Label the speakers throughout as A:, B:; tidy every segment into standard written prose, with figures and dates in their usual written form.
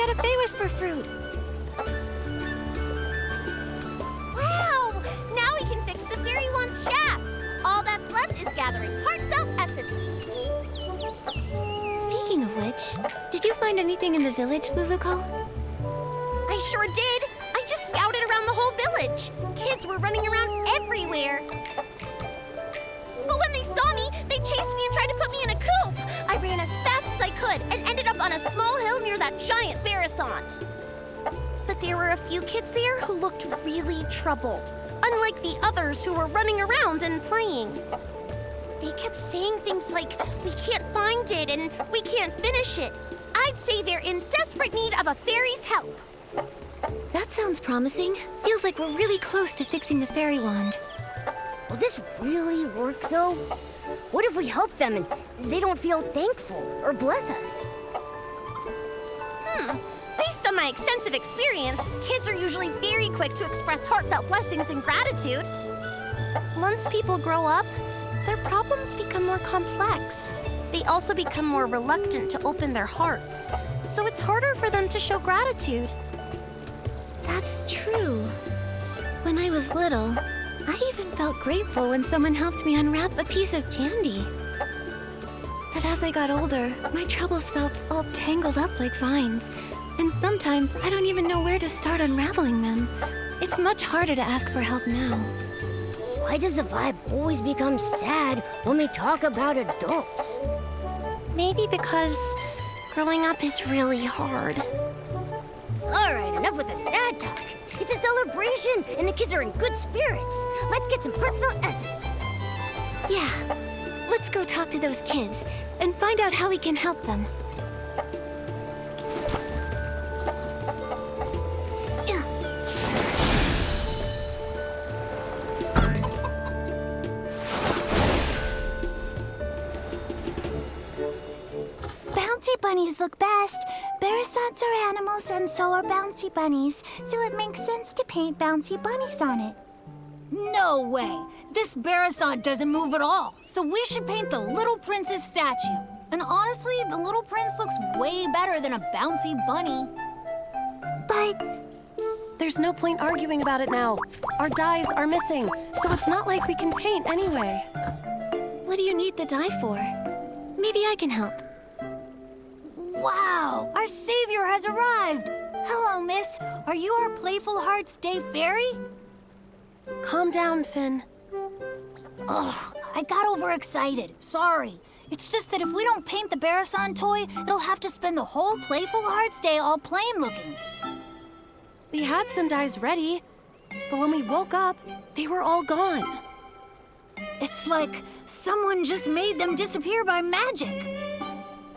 A: got a Fey Whisper fruit.
B: Wow! Now we can fix the fairy wand's shaft. All that's left is gathering heartfelt essence.
A: Speaking of which, did you find anything in the village, Luluco?
B: I sure did. I just scouted around the whole village. Kids were running around everywhere. But when they saw me, they chased me and tried to put me in a coop. I ran as fast as I could and ended up on a small hill near that giant Barasant. But there were a few kids there who looked really troubled, unlike the others who were running around and playing. They kept saying things like, "We can't find it," and "We can't finish it." I'd say they're in desperate need of a fairy's help.
A: That sounds promising. Feels like we're really close to fixing the fairy wand.
C: Will this really work, though? What if we help them and they don't feel thankful or bless us?
B: Based on my extensive experience, kids are usually very quick to express heartfelt blessings and gratitude. Once people grow up, their problems become more complex. They also become more reluctant to open their hearts, so it's harder for them to show gratitude.
A: That's true. When I was little, I even felt grateful when someone helped me unwrap a piece of candy. But as I got older, my troubles felt all tangled up like vines, and sometimes I don't even know where to start unraveling them. It's much harder to ask for help now.
C: Why does the vibe always become sad when we talk about adults?
B: Maybe because growing up is really hard.
C: All right, enough with the sad talk. It's a celebration, and the kids are in good spirits. Let's get some heartfelt essence.
A: Yeah, let's go talk to those kids and find out how we can help them.
D: Bouncy bunnies look best. Barasants are animals and so are bouncy bunnies, so it makes sense to paint bouncy bunnies on it.
E: No way! This Barasant doesn't move at all, so we should paint the Little Prince's statue. And honestly, the Little Prince looks way better than a bouncy bunny.
D: But
F: There's no point arguing about it now. Our dyes are missing, so it's not like we can paint anyway.
A: What do you need the dye for? Maybe I can help.
E: Wow! Our savior has arrived! Hello, miss. Are you our Playful Hearts Day fairy?
F: Calm down, Finn.
E: Ugh, I got overexcited. Sorry. It's just that if we don't paint the Barasant toy, it'll have to spend the whole Playful Hearts Day all plain looking.
F: We had some dyes ready, but when we woke up, they were all gone.
E: It's like someone just made them disappear by magic.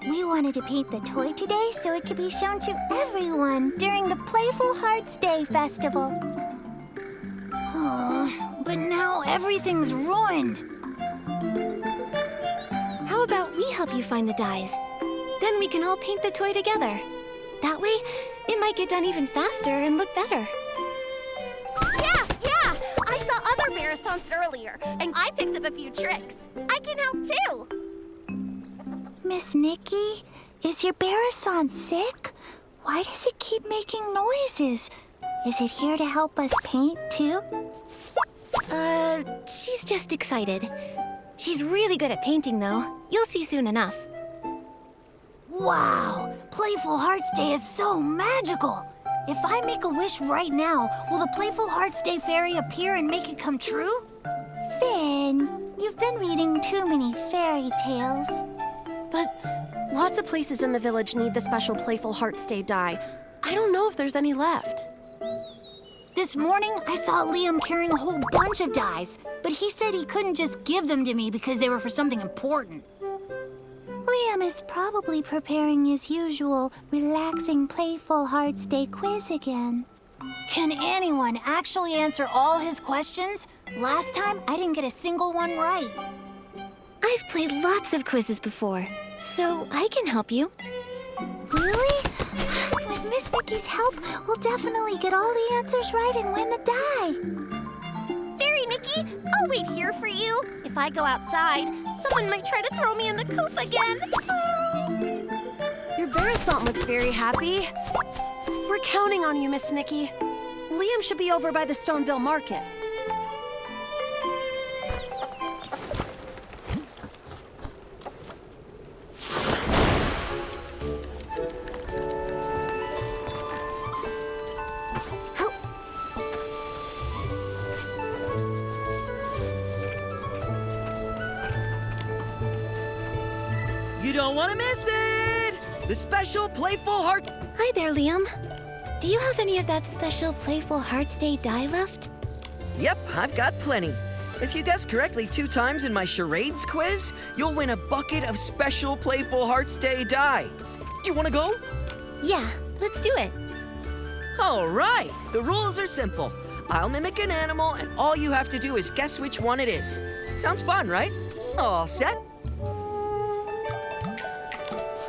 D: we wanted to paint the toy today so it could be shown to everyone during the Playful Hearts Day festival.
E: Oh, but now everything's ruined.
A: How about we help you find the dyes? Then we can all paint the toy together. That way, it might get done even faster and look better.
B: Yeah! I saw other Barasants earlier, and I picked up a few tricks. I can help too.
D: Miss Nikki, is your Barasant sick? Why does it keep making noises? Is it here to help us paint too?
A: She's just excited. She's really good at painting, though. You'll see soon enough.
E: Wow! Playful Hearts Day is so magical! If I make a wish right now, will the Playful Hearts Day fairy appear and make it come true?
D: Finn, you've been reading too many fairy tales.
F: But lots of places in the village need the special Playful Hearts Day dye. I don't know if there's any left.
E: This morning, I saw Liam carrying a whole bunch of dyes, but he said he couldn't just give them to me because they were for something important.
D: Liam is probably preparing his usual relaxing Playful Hearts Day quiz again.
E: Can anyone actually answer all his questions? Last time, I didn't get a single one right.
A: I've played lots of quizzes before, so I can help you.
D: Really? With Miss Nikki's help, we'll definitely get all the answers right and win the dye.
B: Fairy Nikki, I'll wait here for you. If I go outside, someone might try to throw me in the coop again.
F: Your Barasant looks very happy. We're counting on you, Miss Nikki. Liam should be over by the Stoneville Market.
G: You don't want to miss it! The special Playful Heart...
A: Hi there, Liam. Do you have any of that special Playful Hearts Day dye left?
G: Yep, I've got plenty. If you guess correctly 2 times in my charades quiz, you'll win a bucket of special Playful Hearts Day dye. Do you want to go?
A: Yeah, let's do it.
G: All right, the rules are simple. I'll mimic an animal, and all you have to do is guess which one it is. Sounds fun, right? All set?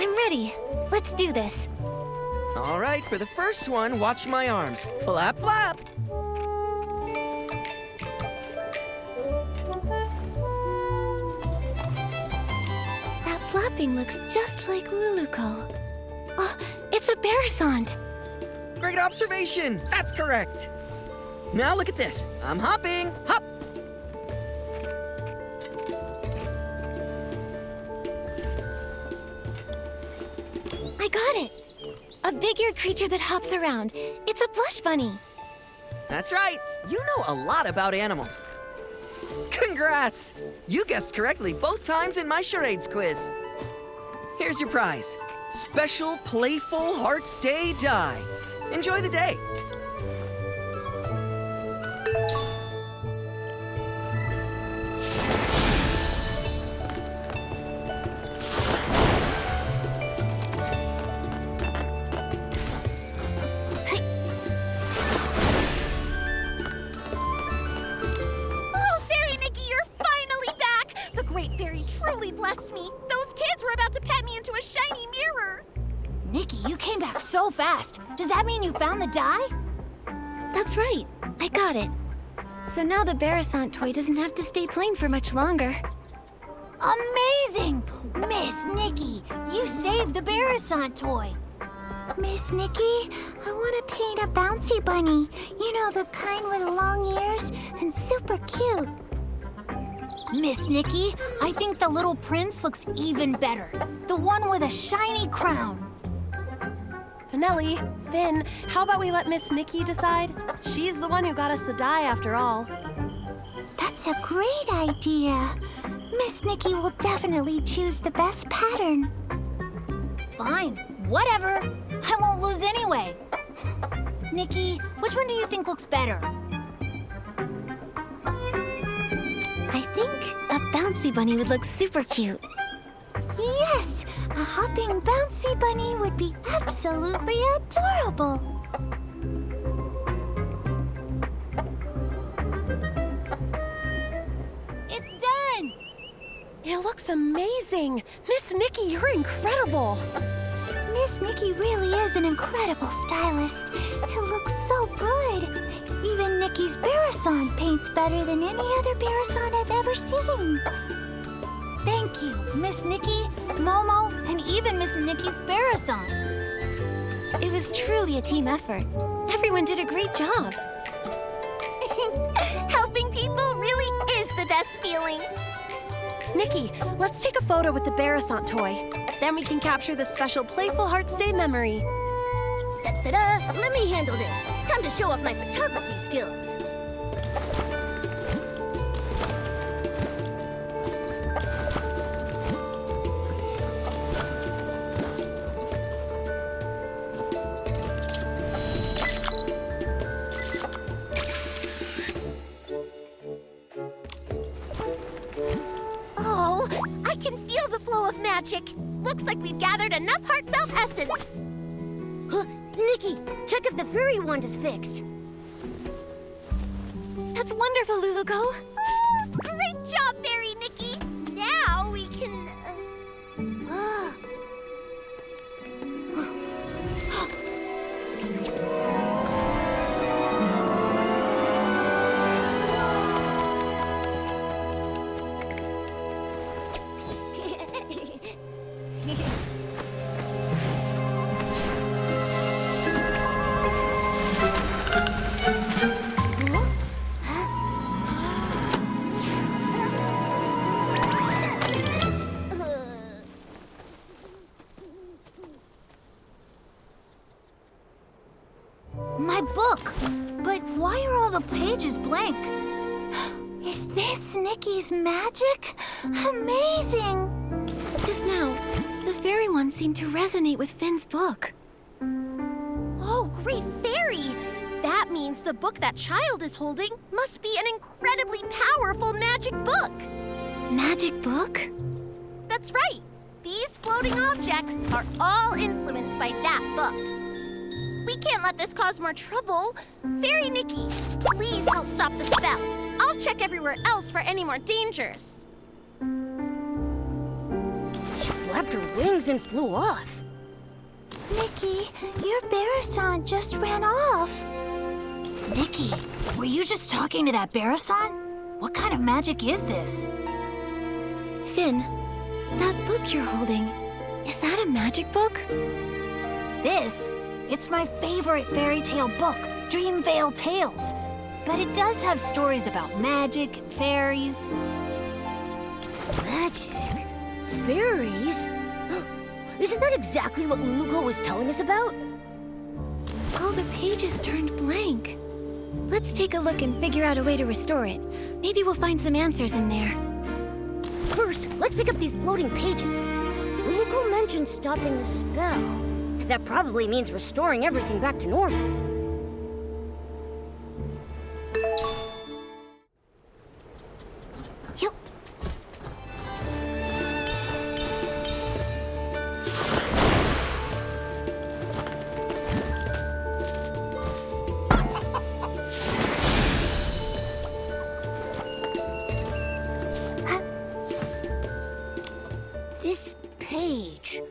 A: I'm ready. Let's do this.
G: All right, for the first one, watch my arms. Flap, flap.
A: That flapping looks just like Luluco. Oh, it's a Barasant.
G: Great observation. That's correct. Now look at this. I'm hopping. Hop.
A: I got it. A big-eared creature that hops around. It's a blush bunny.
G: That's right. You know a lot about animals. Congrats! You guessed correctly both times in my charades quiz. Here's your prize. Special Playful Hearts Day dye. Enjoy the day.
B: Oh, Fairy Nikki, you're finally back! The Great Fairy truly blessed me. Those kids were about to pet me into a shiny mirror.
E: Nikki, you came back so fast. Does that mean you found the dye?
A: That's right. I got it. So now the Barasant toy doesn't have to stay plain for much longer.
E: Amazing! Miss Nikki, you saved the Barasant toy.
D: Miss Nikki, I want to paint a bouncy bunny. You know, the kind with long ears and super cute.
E: Miss Nikki, I think the little prince looks even better. The one with a shiny crown.
F: Finelli, Finn, how about we let Miss Nikki decide? She's the one who got us the dye after all.
D: That's a great idea. Miss Nikki will definitely choose the best pattern.
E: Fine, whatever. I won't lose anyway. Nikki, which one do you think looks better?
A: I think a bouncy bunny would look super cute.
D: Yes, a hopping bouncy bunny would be absolutely adorable.
E: It's done!
F: It looks amazing. Miss Nikki, you're incredible.
D: Miss Nikki really is an incredible stylist. It looks so good. Even Nikki's Barasant paints better than any other Barasant I've ever seen.
E: Thank you, Miss Nikki, Momo, and even Miss Nikki's Barasant.
A: It was truly a team effort. Everyone did a great job.
B: Helping people really is the best feeling.
F: Nikki, let's take a photo with the Barasant toy. Then we can capture this special Playful Hearts Day memory.
C: Da-da-da! Let me handle this. Time to show off my photography skills.
B: Oh, I can feel the flow of magic. Looks like we've gathered enough heartfelt essence.
C: Nikki, check if the fairy wand is fixed.
A: That's wonderful, Luluco.
B: Great job, Fairy Nikki. Now we can...
E: blank.
D: Is this Nikki's magic? Amazing!
A: Just now, the fairy one seemed to resonate with Finn's book.
B: Oh, great fairy! That means the book that child is holding must be an incredibly powerful magic book.
A: Magic book?
B: That's right. These floating objects are all influenced by that book. We can't let this cause more trouble. Fairy Nikki, please help stop the spell. I'll check everywhere else for any more dangers.
C: She flapped her wings and flew off.
D: Nikki, your Barasant just ran off.
E: Nikki, were you just talking to that Barasant? What kind of magic is this?
A: Finn, that book you're holding, is that a magic book?
E: It's my favorite fairy tale book, Dreamvale Tales. But it does have stories about magic and fairies.
C: Magic? Fairies? Isn't that exactly what Luluko was telling us about?
A: All the pages turned blank. Let's take a look and figure out a way to restore it. Maybe we'll find some answers in there.
C: First, let's pick up these floating pages. Luluko mentioned stopping the spell. That probably means restoring everything back to normal.
A: Yup.
C: This page.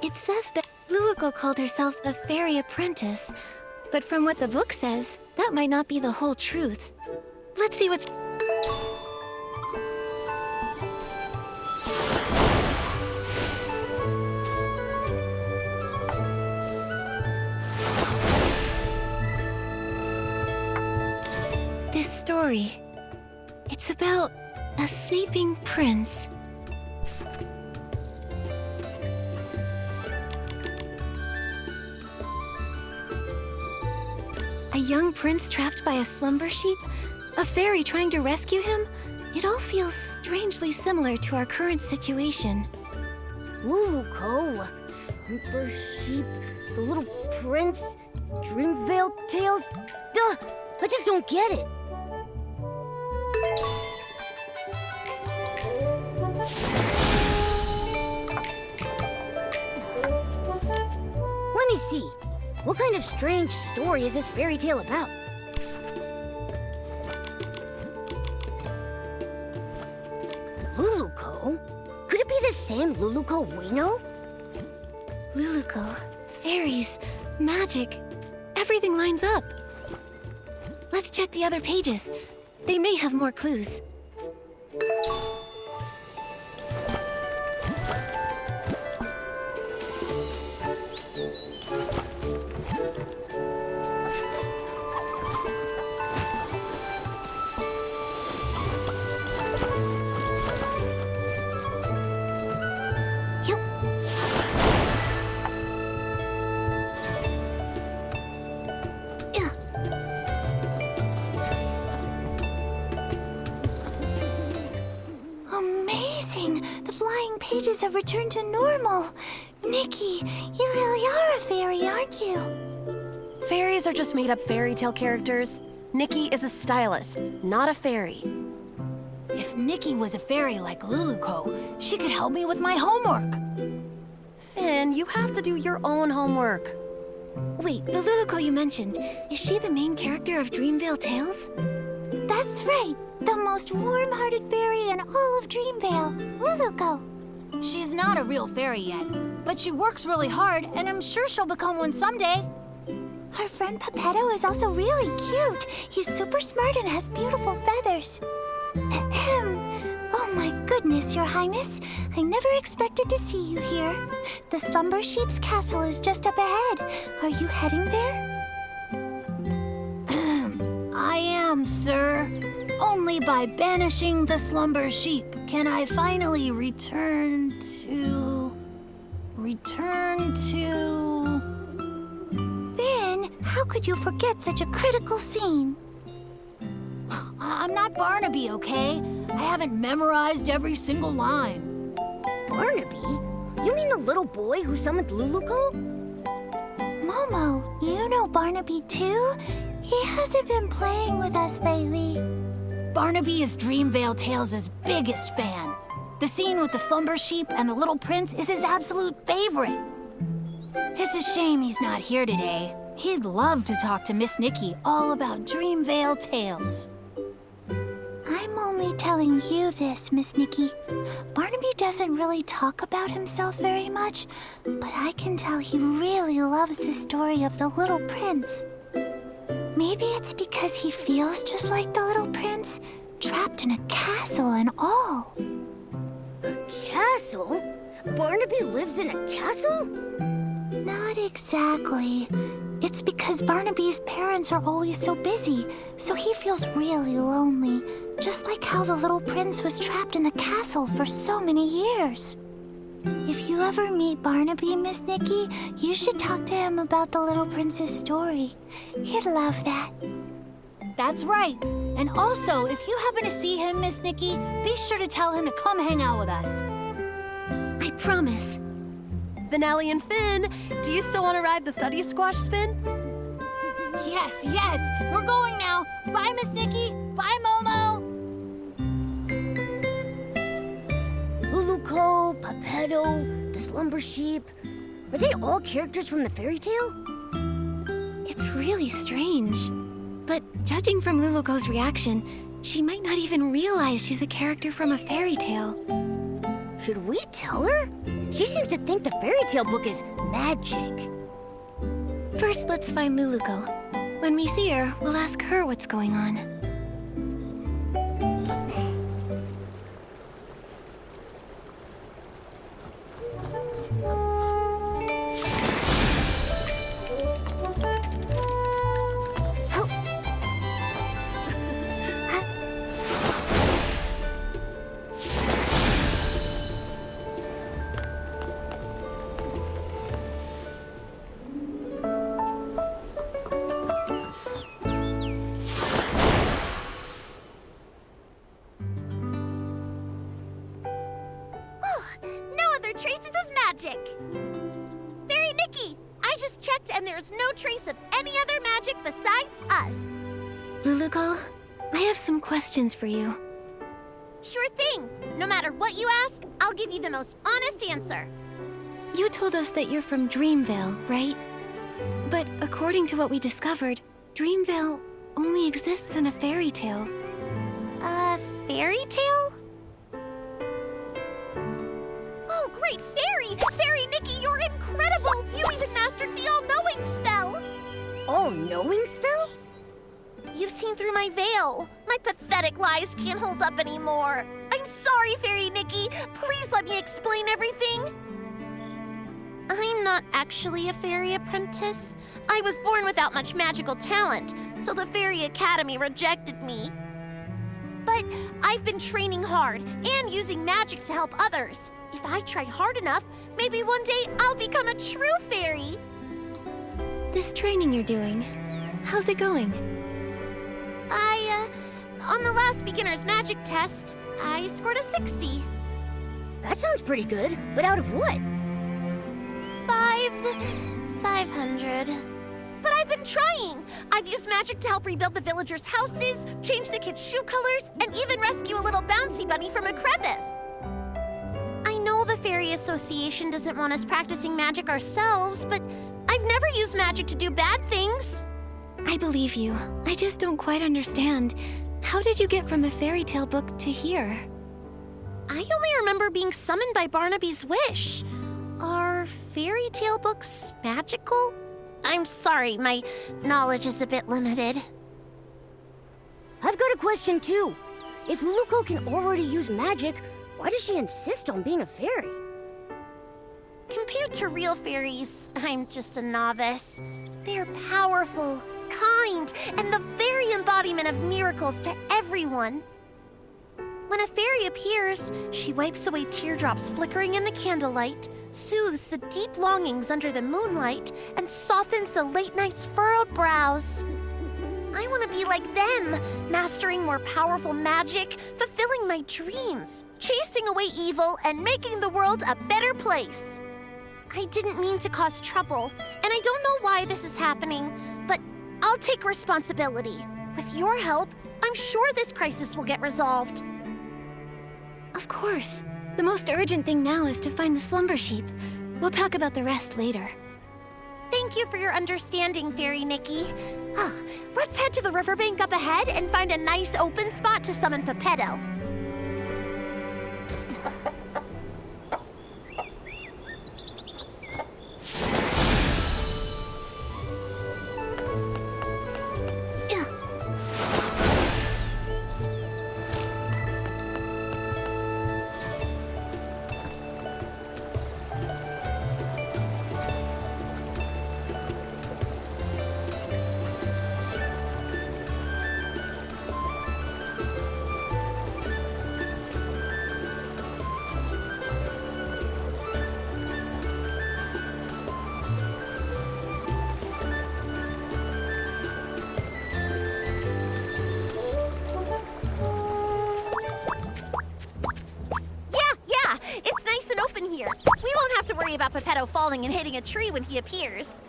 A: It says that Luluko called herself a fairy apprentice, but from what the book says, that might not be the whole truth. Let's see what's... This story, it's about a sleeping prince. A young prince trapped by a slumber sheep? A fairy trying to rescue him? It all feels strangely similar to our current situation.
C: Luluko, Slumber Sheep, the Little Prince, Dreamvale Tales. Duh! I just don't get it. Let me see. What kind of strange story is this fairy tale about? Luluko? Could it be the same Luluko we know?
A: Luluko, fairies, magic, everything lines up. Let's check the other pages. They may have more clues.
D: Amazing! The flying pages have returned to normal. Nikki, you really are a fairy, aren't you?
F: Fairies are just made-up fairy tale characters. Nikki is a stylist, not a fairy.
E: If Nikki was a fairy like Luluko, she could help me with my homework.
F: Finn, you have to do your own homework.
A: Wait, the Luluko you mentioned, is she the main character of Dreamvale Tales?
D: That's right. The most warm-hearted fairy in all of Dreamvale, Luluko.
E: She's not a real fairy yet, but she works really hard, and I'm sure she'll become one someday.
D: Her friend Pepetto is also really cute. He's super smart and has beautiful feathers. Ahem. Oh my goodness, Your Highness. I never expected to see you here. The Slumber Sheep's castle is just up ahead. Are you heading there?
E: I am, sir. Only by banishing the slumber sheep can I finally return to...
D: Finn, how How could you forget such a critical scene?
E: I'm not Barnaby, okay? I haven't memorized every single line.
C: Barnaby? You mean the little boy who summoned Luluco?
D: Momo, you know Barnaby too? He hasn't been playing with us lately.
E: Barnaby is Dreamvale Tales' biggest fan. The scene with the slumber sheep and the little prince is his absolute favorite. It's a shame he's not here today. He'd love to talk to Miss Nikki all about Dreamvale Tales.
D: I'm only telling you this, Miss Nikki. Barnaby doesn't really talk about himself very much, but I can tell he really loves the story of the little prince. Maybe it's because he feels just like the little prince, trapped in a castle and all.
C: A castle? Barnaby lives in a castle?
D: Not exactly. It's because Barnaby's parents are always so busy, so he feels really lonely, just like how the little prince was trapped in the castle for so many years. If you ever meet Barnaby, Miss Nikki, you should talk to him about the little prince's story. He'd love that.
E: That's right. And also, if you happen to see him, Miss Nikki, be sure to tell him to come hang out with us.
A: I promise.
F: Finale and Finn, do you still want to ride the Thuddy Squash spin?
E: Yes, yes. We're going now. Bye, Miss Nikki. Bye, Momo.
C: Luluco, Pepetto, the slumber sheep. Are they all characters from the fairy tale?
A: It's really strange. But judging from Luluco's reaction, she might not even realize she's a character from a fairy tale.
C: Should we tell her? She seems to think the fairy tale book is magic.
A: First, let's find Luluco. When we see her, we'll ask her what's going on.
B: Traces of magic! Fairy Nikki, I just checked and there's no trace of any other magic besides us.
A: Luluco, I have some questions for you.
B: Sure thing. No matter what you ask, I'll give you the most honest answer.
A: You told us that you're from Dreamvale, right? But according to what we discovered, Dreamvale only exists in a fairy tale.
B: A fairy tale? Oh, great fairy! Fairy Nikki, you're incredible! You even mastered the all-knowing spell!
C: All-knowing spell?
B: You've seen through my veil. My pathetic lies can't hold up anymore. I'm sorry, Fairy Nikki. Please let me explain everything. I'm not actually a fairy apprentice. I was born without much magical talent, so the Fairy Academy rejected me. But I've been training hard and using magic to help others. If I try hard enough, maybe one day I'll become a true fairy.
A: This training you're doing, how's it going?
B: On the last beginner's magic test, I scored a 60.
C: That sounds pretty good, but out of what?
B: 500. But I've been trying. I've used magic to help rebuild the villagers' houses, change the kids' shoe colors, and even rescue a little bouncy bunny from a crevice. I know the Fairy Association doesn't want us practicing magic ourselves, but I've never used magic to do bad things.
A: I believe you. I just don't quite understand. How did you get from the fairy tale book to here?
B: I only remember being summoned by Barnaby's wish. Are fairy tale books magical? I'm sorry, my knowledge is a bit limited.
C: I've got a question too. If Luluco can already use magic, why does she insist on being a fairy?
B: Compared to real fairies, I'm just a novice. They're powerful, kind, and the very embodiment of miracles to everyone. When a fairy appears, she wipes away teardrops flickering in the candlelight, soothes the deep longings under the moonlight, and softens the late night's furrowed brows. I want to be like them, mastering more powerful magic, fulfilling my dreams, chasing away evil, and making the world a better place. I didn't mean to cause trouble, and I don't know why this is happening, but I'll take responsibility. With your help, I'm sure this crisis will get resolved.
A: Of course. The most urgent thing now is to find the slumber sheep. We'll talk about the rest later.
B: Thank you for your understanding, Fairy Nikki. Let's head to the riverbank up ahead and find a nice open spot to summon Pepetto. It's nice and open here. We won't have to worry about Pepetto falling and hitting a tree when he appears.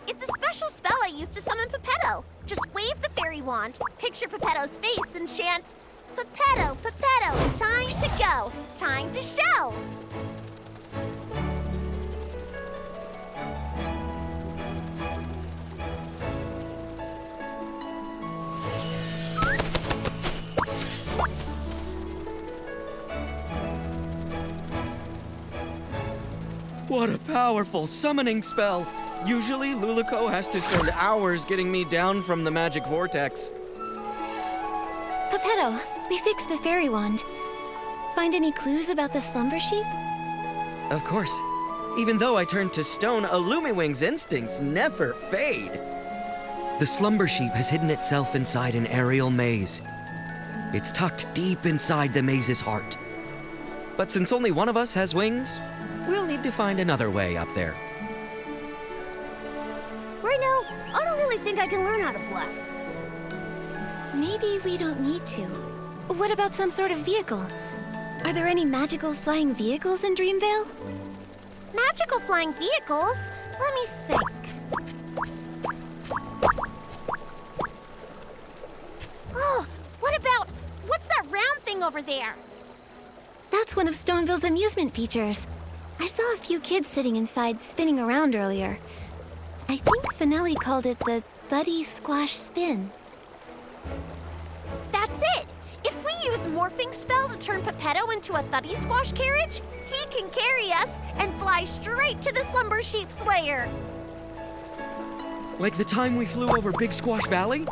B: It's a special spell I use to summon Pepetto. Just wave the fairy wand, picture Pepetto's face, and chant, Pepetto, Pepetto, time to go, time to show.
G: What a powerful summoning spell! Usually, Luluco has to spend hours getting me down from the magic vortex.
A: Pepetto, we fixed the fairy wand. Find any clues about the slumber sheep?
G: Of course. Even though I turned to stone, Illumiwing's instincts never fade. The slumber sheep has hidden itself inside an aerial maze. It's tucked deep inside the maze's heart. But since only one of us has wings, we'll need to find another way up there.
C: Right now, I don't really think I can learn how to fly.
A: Maybe we don't need to. What about some sort of vehicle? Are there any magical flying vehicles in Dreamvale?
B: Magical flying vehicles? Let me think. Oh, what's that round thing over there?
A: That's one of Stoneville's amusement features. I saw a few kids sitting inside spinning around earlier. I think Finelli called it the Thuddy Squash Spin.
B: That's it! If we use Morphing Spell to turn Pepetto into a Thuddy Squash carriage, he can carry us and fly straight to the Slumber Sheep's lair.
G: Like the time we flew over Big Squash Valley?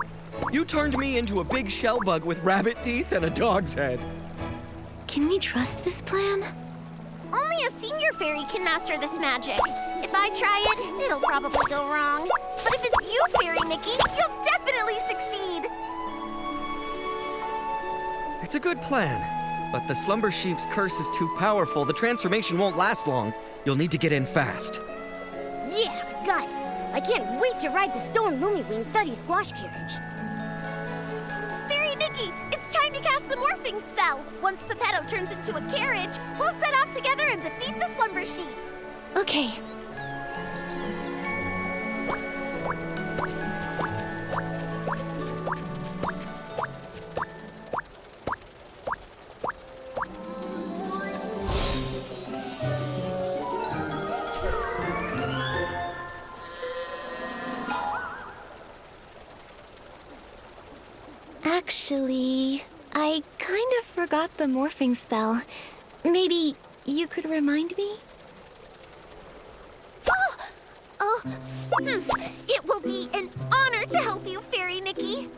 G: You turned me into a big shell bug with rabbit teeth and a dog's head.
A: Can we trust this plan?
B: Only a senior fairy can master this magic. If I try it, it'll probably go wrong. But if it's you, Fairy Nikki, you'll definitely succeed.
G: It's a good plan, but the slumber sheep's curse is too powerful. The transformation won't last long. You'll need to get in fast.
C: Yeah, got it. I can't wait to ride the Stone Lumiwing Thuddy Squash carriage.
B: Fairy Nikki, it's time to cast the morphing spell. Once Pepetto turns into a carriage, we'll set off together and defeat the slumber sheep.
A: Okay. Actually, I kind of forgot the morphing spell. Maybe you could remind me?
B: It will be an honor to help you, Fairy Nikki.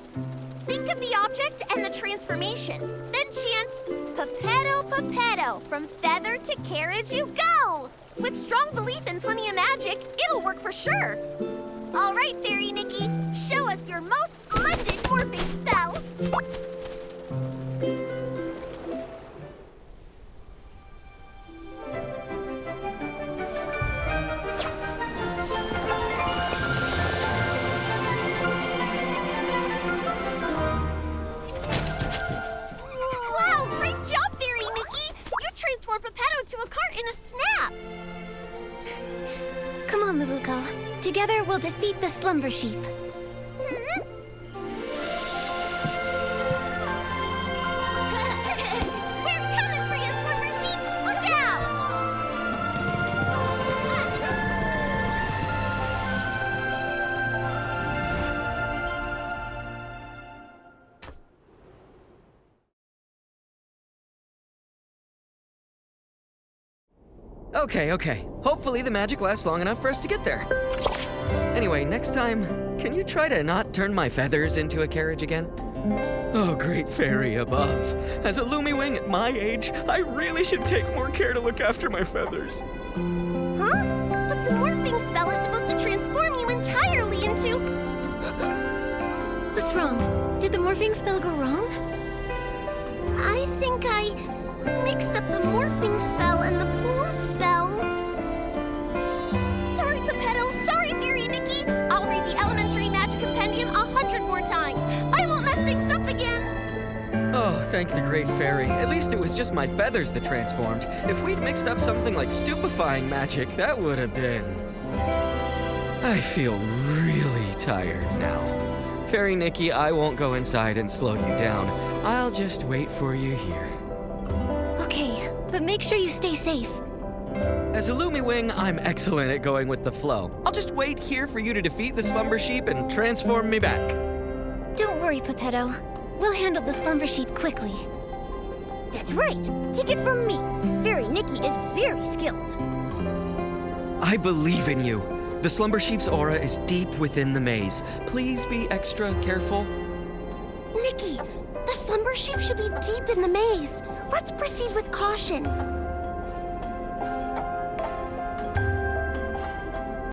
B: Think of the object and the transformation. Then chant, Pepetto, Pepetto, from feather to carriage you go. With strong belief and plenty of magic, it'll work for sure. All right, Fairy Nikki, show us your most splendid morphing spell.
A: slumber sheep.
B: We're coming for you, slumber sheep! Look out!
G: Okay. Hopefully the magic lasts long enough for us to get there. Anyway, next time, can you try to not turn my feathers into a carriage again? Oh, great fairy above. As a Lumiwing at my age, I really should take more care to look after my feathers.
B: Huh? But the morphing spell is supposed to transform you entirely into...
A: What's wrong? Did the morphing spell go wrong?
B: I think I mixed up the morphing spell and the plume spell. Sorry, Pepetto. Sorry, Fairy Nikki. I'll read the Elementary Magic Compendium 100 more times. I won't mess things up again.
G: Oh, thank the great fairy. At least it was just my feathers that transformed. If we'd mixed up something like stupefying magic, that would have been... I feel really tired now. Fairy Nikki, I won't go inside and slow you down. I'll just wait for you here.
A: Okay, but make sure you stay safe.
G: As a Lumiwing, I'm excellent at going with the flow. I'll just wait here for you to defeat the slumber sheep and transform me back.
A: Don't worry, Pepetto. We'll handle the slumber sheep quickly.
C: That's right. Take it from me. Fairy Nikki is very skilled.
G: I believe in you. The slumber sheep's aura is deep within the maze. Please be extra careful.
B: Nikki, the slumber sheep should be deep in the maze. Let's proceed with caution.